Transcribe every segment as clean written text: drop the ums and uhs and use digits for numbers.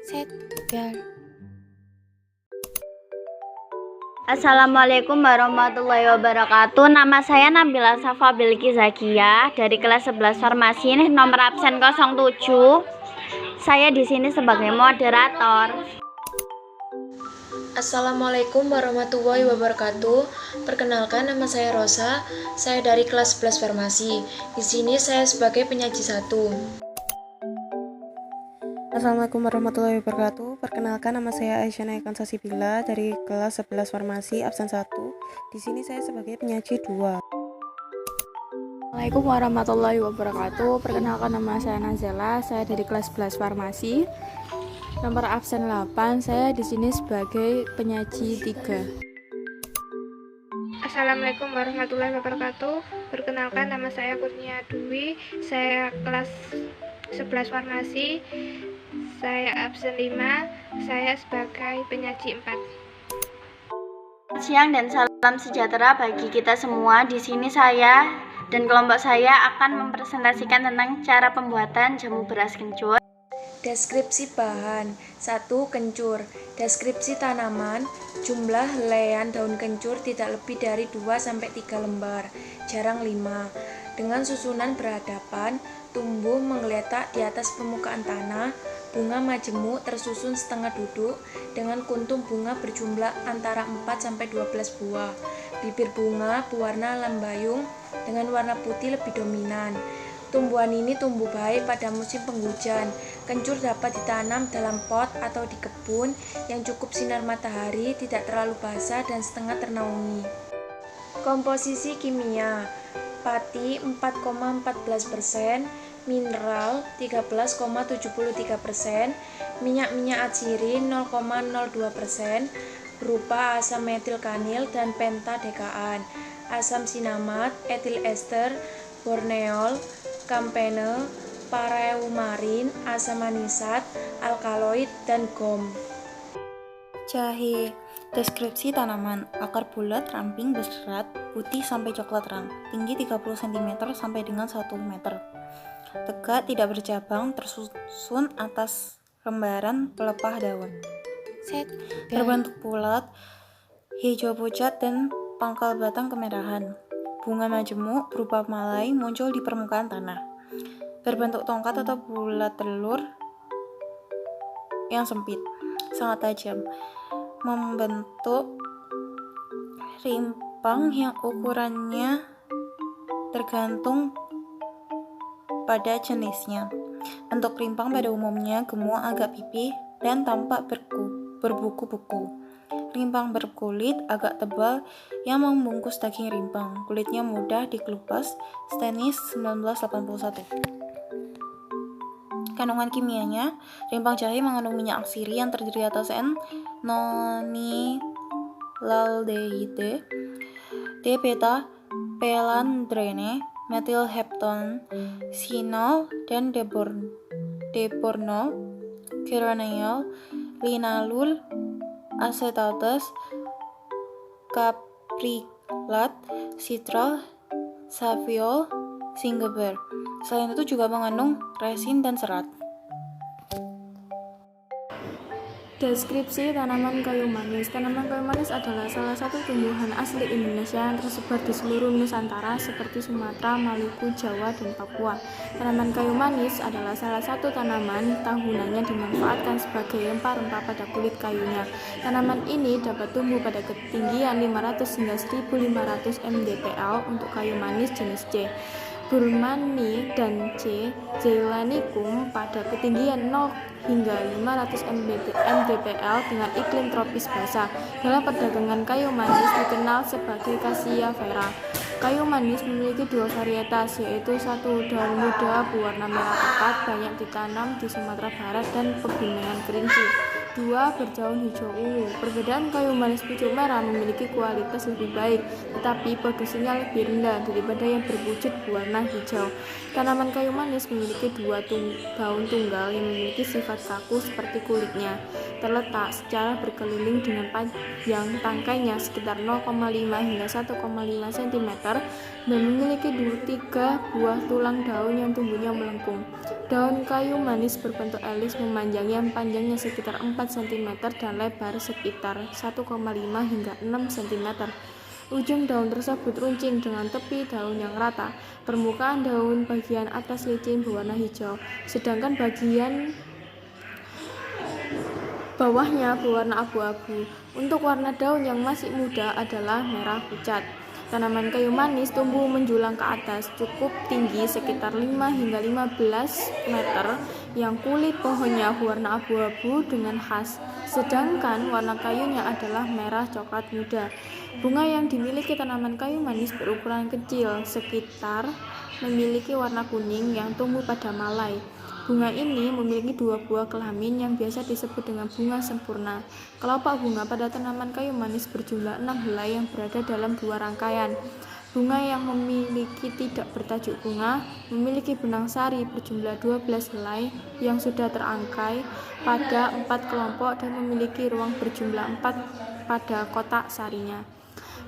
Set, bel. Assalamualaikum warahmatullahi wabarakatuh. Nama saya Nabila Safa Bilki Zakia dari kelas 11 Farmasi, nomor absen 07. Saya di sini sebagai moderator. Assalamualaikum warahmatullahi wabarakatuh. Perkenalkan, nama saya Rosa. Saya dari kelas 11 Farmasi. Di sini saya sebagai penyaji 1. Assalamualaikum warahmatullahi wabarakatuh. Perkenalkan, nama saya Aisyah Sasibila dari kelas 11 Farmasi absen 1. Di sini saya sebagai penyaji 2. Assalamualaikum warahmatullahi wabarakatuh. Perkenalkan, nama saya Nazela. Saya dari kelas 11 Farmasi. Nomor absen 8. Saya di sini sebagai penyaji 3. Assalamualaikum warahmatullahi wabarakatuh. Perkenalkan, nama saya Kurnia Dwi. Saya kelas 11 Farmasi. Saya absen 5. Saya sebagai penyaji 4. Siang dan salam sejahtera bagi kita semua. Di sini saya dan kelompok saya akan mempresentasikan tentang cara pembuatan jamu beras kencur. Deskripsi bahan. 1. Kencur. Deskripsi tanaman. Jumlah helaian daun kencur tidak lebih dari 2-3 lembar, jarang 5. Dengan susunan berhadapan, tumbuh menggeletak di atas permukaan tanah. Bunga majemuk tersusun setengah duduk dengan kuntum bunga berjumlah antara 4-12 buah. Bibir bunga berwarna lambayung dengan warna putih lebih dominan. Tumbuhan ini tumbuh baik pada musim penghujan. Kencur dapat ditanam dalam pot atau di kebun yang cukup sinar matahari, tidak terlalu basah dan setengah ternaungi. Komposisi kimia: pati 4,14%, mineral 13,73%, minyak atsiri 0,02%, berupa asam metilkanil dan pentadekaan, asam sinamat, etil ester, borneol, kampene, pareumarin, asam manisat, alkaloid, dan gom. Jahe. Deskripsi tanaman. Akar bulat, ramping, berserat, putih sampai coklat terang, tinggi 30 cm sampai dengan 1 meter. Tegak, tidak bercabang, tersusun atas lembaran pelepah daun. Set, Berbentuk bulat, hijau pucat dan pangkal batang kemerahan. Bunga majemuk berupa malai muncul di permukaan tanah. Berbentuk tongkat atau bulat telur yang sempit, sangat tajam. Membentuk rimpang yang ukurannya tergantung pada jenisnya. Bentuk rimpang pada umumnya gemuk, agak pipih, dan tampak berbuku-buku. Rimpang berkulit agak tebal yang membungkus daging rimpang. Kulitnya mudah dikelupas. Stennis 1981. Kandungan kimianya: rimpang jahe mengandung minyak atsiri yang terdiri atas N-nonilaldehyde, D-beta pelandrene, metilheptone, sinol, dan debornol, geraniol, linalul, acetates, caprilat, citral, saviol, zingiber. Selain itu juga mengandung resin dan serat. Deskripsi tanaman kayu manis. Tanaman kayu manis adalah salah satu tumbuhan asli Indonesia yang tersebar di seluruh Nusantara seperti Sumatera, Maluku, Jawa, dan Papua. Tanaman kayu manis adalah salah satu tanaman tahunannya dimanfaatkan sebagai rempah-rempah pada kulit kayunya. Tanaman ini dapat tumbuh pada ketinggian 500 hingga 1500 mdpl untuk kayu manis jenis C. Burmani dan C. Zeylanicum pada ketinggian 0 hingga 500 mdpl dengan iklim tropis basah. Dalam perdagangan kayu manis dikenal sebagai Cassia vera. Kayu manis memiliki 2 varietas, yaitu 1 daun muda berwarna merah pekat, banyak ditanam di Sumatera Barat dan Pegunungan Kerinci. 2. Berdaun hijau ungu. Perbedaan kayu manis pucuk merah memiliki kualitas lebih baik, tetapi produksinya lebih rendah daripada yang berwujud berwarna hijau. Tanaman kayu manis memiliki 2 daun tunggal yang memiliki sifat kaku seperti kulitnya. terletak secara berkeliling dengan panjang tangkainya sekitar 0,5 hingga 1,5 cm dan memiliki 3 buah tulang daun yang tumbuhnya melengkung. Daun kayu manis berbentuk elis memanjang yang panjangnya sekitar 4 cm dan lebar sekitar 1,5 hingga 6 cm. Ujung daun tersebut runcing dengan tepi daun yang rata. Permukaan daun bagian atas licin berwarna hijau, sedangkan bagian bawahnya berwarna abu-abu. Untuk warna daun yang masih muda adalah merah pucat. Tanaman kayu manis tumbuh menjulang ke atas, cukup tinggi sekitar 5 hingga 15 meter, yang kulit pohonnya berwarna abu-abu dengan khas, sedangkan warna kayunya adalah merah coklat muda. Bunga yang dimiliki tanaman kayu manis berukuran kecil, sekitar memiliki warna kuning yang tumbuh pada malai. Bunga ini memiliki 2 buah kelamin yang biasa disebut dengan bunga sempurna. Kelopak bunga pada tanaman kayu manis berjumlah 6 helai yang berada dalam 2 rangkaian. Bunga yang memiliki tidak bertajuk bunga memiliki benang sari berjumlah 12 helai yang sudah terangkai pada 4 kelompok dan memiliki ruang berjumlah 4 pada kotak sarinya.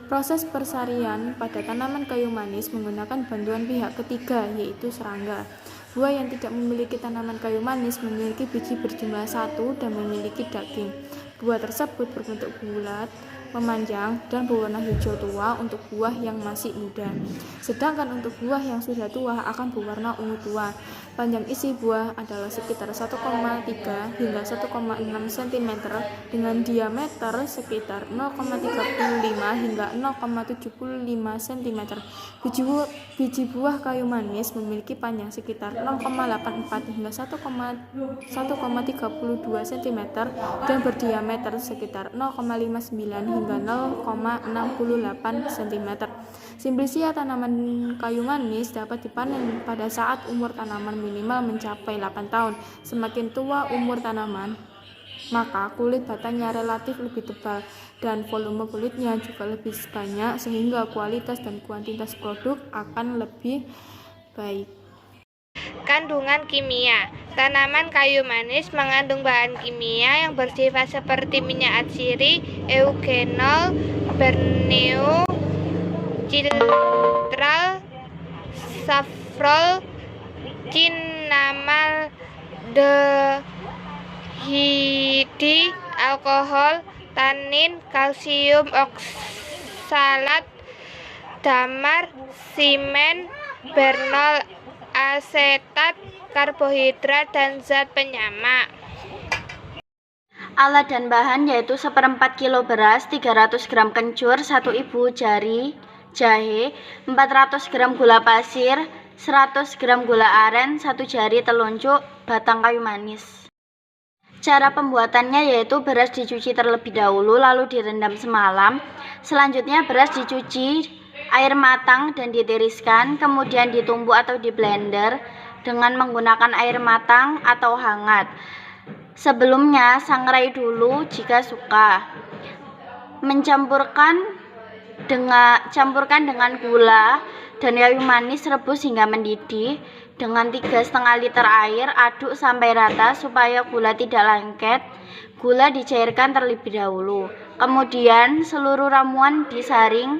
Proses persarian pada tanaman kayu manis menggunakan bantuan pihak ketiga, yaitu serangga. Buah yang tidak memiliki tanaman kayu manis memiliki biji berjumlah 1 dan memiliki daging. Buah tersebut berbentuk bulat, memanjang, dan berwarna hijau tua untuk buah yang masih muda. Sedangkan untuk buah yang sudah tua akan berwarna ungu tua. Panjang isi buah adalah sekitar 1,3 hingga 1,6 cm dengan diameter sekitar 0,35 hingga 0,75 cm. Biji buah kayu manis memiliki panjang sekitar 0,84 hingga 1,32 cm dan berdiameter sekitar 0,59 hingga 0,68 cm. Simplisia tanaman kayu manis dapat dipanen pada saat umur tanaman minimal mencapai 8 tahun. Semakin tua umur tanaman, maka kulit batangnya relatif lebih tebal dan volume kulitnya juga lebih banyak sehingga kualitas dan kuantitas produk akan lebih baik. Kandungan kimia. Tanaman kayu manis mengandung bahan kimia yang bersifat seperti minyak atsiri, eugenol, berneo, citral, safrol, cinamaldehidi, alkohol, tanin, kalsium oksalat, damar, simen, bernol asetat, karbohidrat, dan zat penyama. Alat dan bahan yaitu 1/4 kilo beras, 300 gram kencur, 1 ibu jari jahe, 400 gram gula pasir, 100 gram gula aren, 1 jari teluncuk batang kayu manis. Cara pembuatannya yaitu beras dicuci terlebih dahulu lalu direndam semalam. Selanjutnya beras dicuci, air matang dan ditiriskan, kemudian ditumbuk atau di blender dengan menggunakan air matang atau hangat. Sebelumnya sangrai dulu jika suka. Campurkan dengan gula dan kayu manis, rebus hingga mendidih. Dengan 3,5 liter air, aduk sampai rata supaya gula tidak lengket. Gula dicairkan terlebih dahulu. Kemudian seluruh ramuan disaring,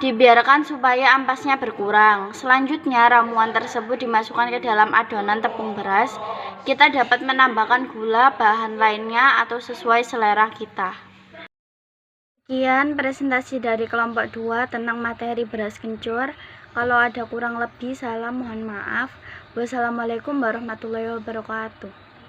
dibiarkan supaya ampasnya berkurang. Selanjutnya ramuan tersebut dimasukkan ke dalam adonan tepung beras. Kita dapat menambahkan gula, bahan lainnya atau sesuai selera kita. Sekian presentasi dari kelompok 2 tentang materi beras kencur. Kalau ada kurang lebih salah mohon maaf. Wassalamualaikum warahmatullahi wabarakatuh.